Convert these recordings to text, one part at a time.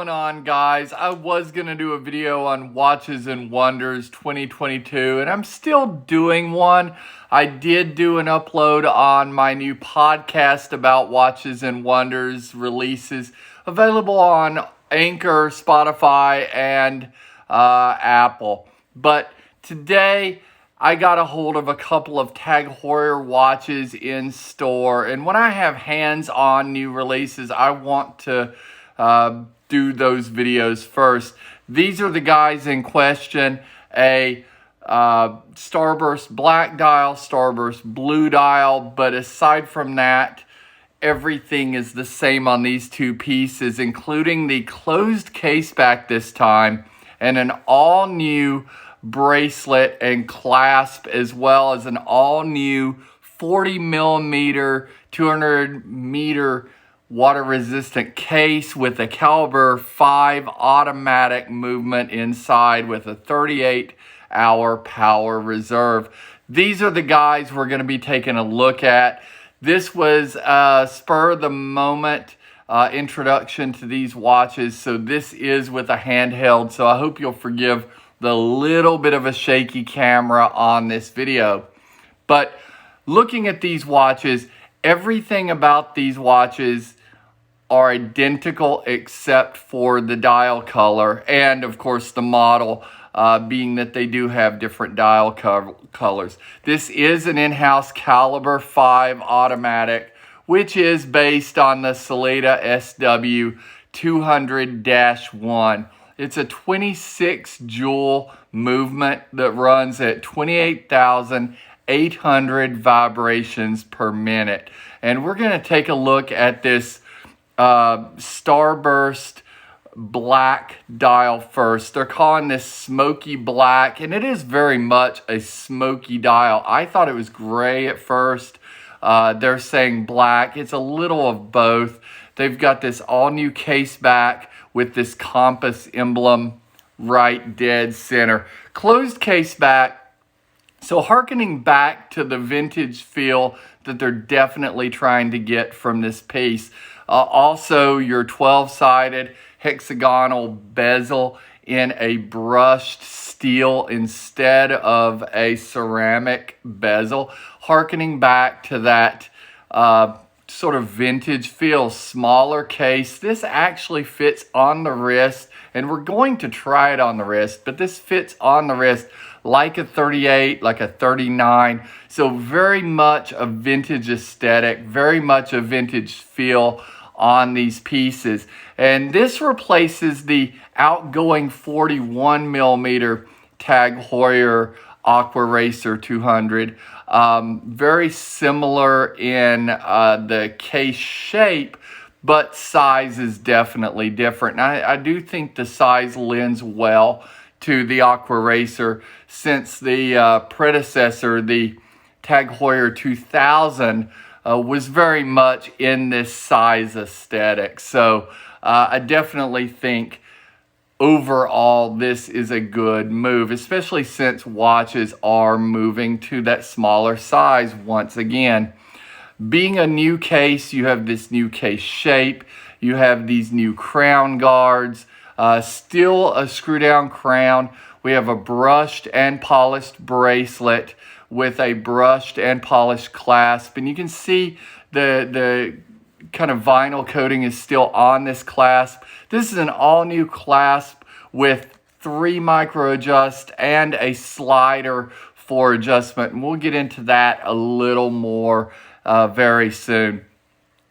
going on, guys? I was gonna do a video on Watches and Wonders 2022, and I'm still doing one. I did do an upload on my new podcast about Watches and Wonders releases, available on Anchor, Spotify, and Apple. But today, I got a hold of a couple of TAG Heuer watches in store, and when I have hands-on new releases, I want to do those videos first. These are the guys in question: a Starburst black dial, Starburst blue dial, but aside from that, everything is the same on these two pieces, including the closed case back this time, and an all-new bracelet and clasp, as well as an all-new 40 millimeter 200 meter water resistant case with a Calibre 5 automatic movement inside with a 38-hour power reserve. These are the guys we're going to be taking a look at. This was a spur of the moment introduction to these watches, so this is with a handheld, so I hope you'll forgive the little bit of a shaky camera on this video. But looking at these watches, everything about these watches are identical except for the dial color and of course the model, being that they do have different dial colors. This is an in-house Calibre 5 automatic, which is based on the Sellita SW200-1. It's a 26 joule movement that runs at 28,800 vibrations per minute. And we're going to take a look at this Starburst black dial first. They're calling this smoky black, and it is very much a smoky dial. I thought it was gray at first. They're saying black. It's a little of both. They've got this all-new case back with this compass emblem right dead center. Closed case back, so hearkening back to the vintage feel that they're definitely trying to get from this piece. Also, your 12-sided hexagonal bezel in a brushed steel instead of a ceramic bezel, hearkening back to that sort of vintage feel. Smaller case. This actually fits on the wrist, and we're going to try it on the wrist, but this fits on the wrist like a 38, like a 39. So very much a vintage aesthetic, very much a vintage feel on these pieces. And this replaces the outgoing 41 millimeter TAG Heuer AquaRacer 200. Very similar in the case shape, but size is definitely different. And I do think the size lends well to the AquaRacer, since the predecessor, the TAG Heuer 2000, was very much in this size aesthetic. So I definitely think overall this is a good move, especially since watches are moving to that smaller size once again. Being a new case, you have this new case shape, you have these new crown guards, still a screw down crown. We have a brushed and polished bracelet with a brushed and polished clasp, and you can see the kind of vinyl coating is still on this clasp. This is an all-new clasp with 3 micro adjust and a slider for adjustment, and we'll get into that a little more very soon.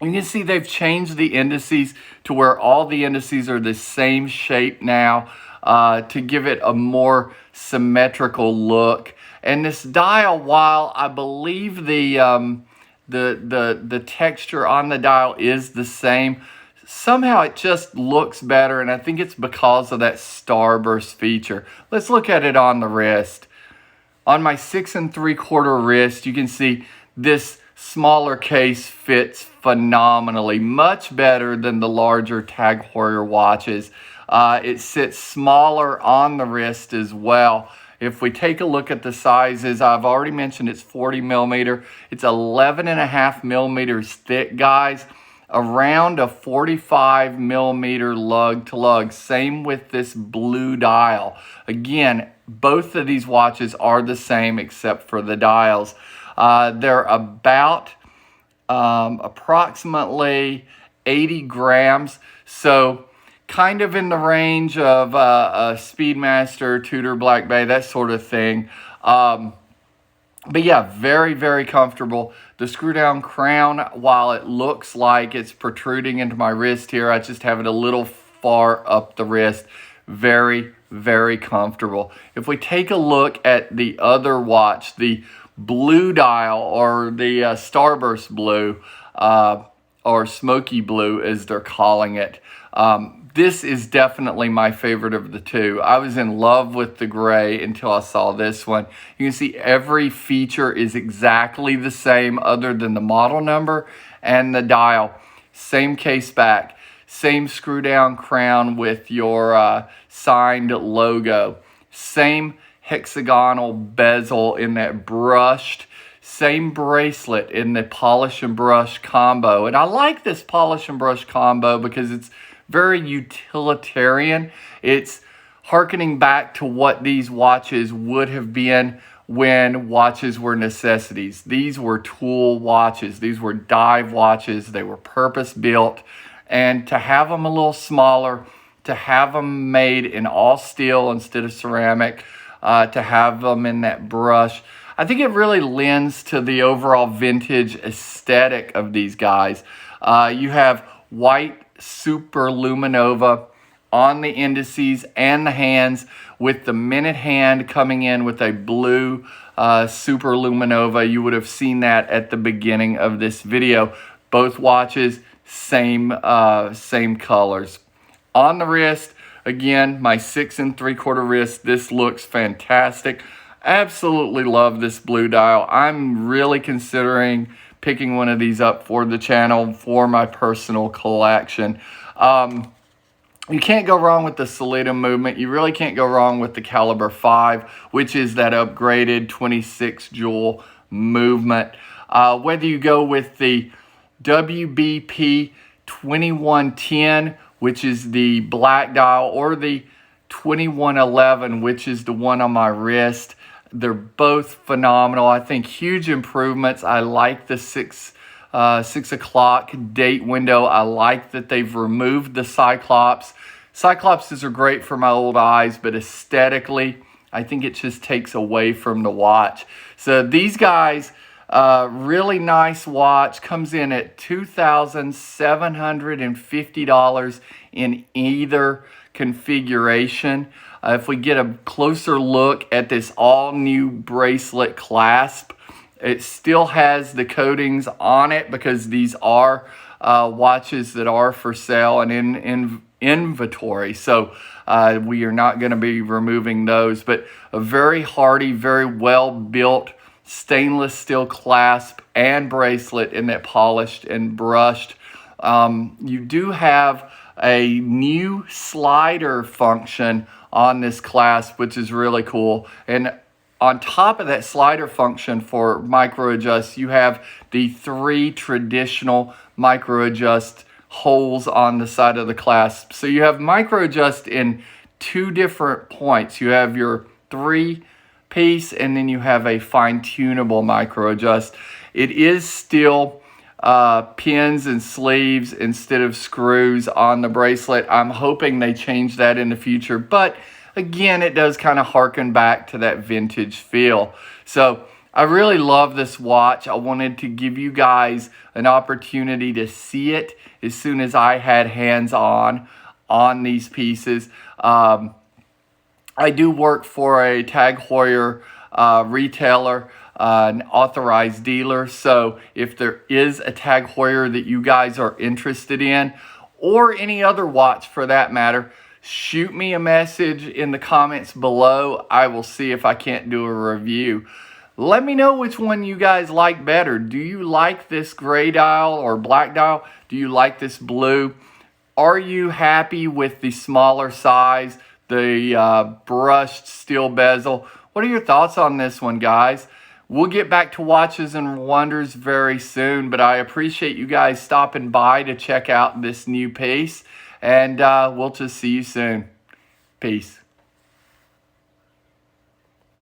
You can see they've changed the indices to where all the indices are the same shape now, to give it a more symmetrical look. And this dial, while I believe the texture on the dial is the same, somehow it just looks better, and I think it's because of that Starburst feature. Let's look at it on the wrist. On my 6 3/4 wrist, you can see this smaller case fits phenomenally, much better than the larger TAG Heuer watches. It sits smaller on the wrist as well. If we take a look at the sizes, I've already mentioned it's 40 millimeter. It's 11.5 millimeters thick, guys. around a 45 millimeter lug to lug. Same with this blue dial. Again, both of these watches are the same except for the dials. They're about approximately 80 grams. So kind of in the range of a Speedmaster, Tudor, Black Bay, that sort of thing. But yeah, very, very comfortable. The screw down crown, while it looks like it's protruding into my wrist here, I just have it a little far up the wrist. Very, very comfortable. If we take a look at the other watch, the blue dial, or the Starburst blue, or smoky blue as they're calling it, this is definitely my favorite of the two. I was in love with the gray until I saw this one. You can see every feature is exactly the same other than the model number and the dial. Same case back, same screw down crown with your signed logo. Same hexagonal bezel in that brushed. Same bracelet in the polish and brush combo. And I like this polish and brush combo because it's very utilitarian. It's hearkening back to what these watches would have been when watches were necessities. These were tool watches. These were dive watches. They were purpose built. And to have them a little smaller, to have them made in all steel instead of ceramic, to have them in that brush, I think it really lends to the overall vintage aesthetic of these guys. You have white Super Luminova on the indices and the hands, with the minute hand coming in with a blue Super Luminova. You would have seen that at the beginning of this video. Both watches, same colors. On the wrist, again, my 6 3/4 wrist. This looks fantastic. Absolutely love this blue dial. I'm really considering picking one of these up for the channel for my personal collection. You can't go wrong with the Solidum movement. You really can't go wrong with the Calibre 5, which is that upgraded 26 jewel movement. Whether you go with the WBP 2110, which is the black dial, or the 2111, which is the one on my wrist, they're both phenomenal. I think huge improvements. I like the 6 o'clock date window. I like that they've removed the Cyclops. Cyclopses are great for my old eyes, but aesthetically, I think it just takes away from the watch. So these guys, really nice watch. Comes in at $2,750 in either configuration. If we get a closer look at this all-new Bracelet Clasp, it still has the coatings on it because these are watches that are for sale and in inventory. So we are not going to be removing those. But a very hardy, very well-built stainless steel clasp and bracelet in that polished and brushed. You do have a new slider function on this clasp, which is really cool. And on top of that slider function for micro adjust, you have the 3 traditional micro adjust holes on the side of the clasp. So you have micro adjust in 2 different points. You have your 3-piece, and then you have a fine-tunable micro adjust. It is still pins and sleeves instead of screws on the bracelet. I'm hoping they change that in the future, but again, it does kind of harken back to that vintage feel. So I really love this watch. I wanted to give you guys an opportunity to see it as soon as I had hands on these pieces. I do work for a Tag Heuer retailer, an authorized dealer. So if there is a Tag Heuer that you guys are interested in, or any other watch for that matter, shoot me a message in the comments below. I will see if I can't do a review. Let me know which one you guys like better. Do you like this gray dial or black dial? Do you like this blue? Are you happy with the smaller size, the brushed steel bezel? What are your thoughts on this one, guys? We'll get back to Watches and Wonders very soon, but I appreciate you guys stopping by to check out this new piece, and we'll just see you soon. Peace.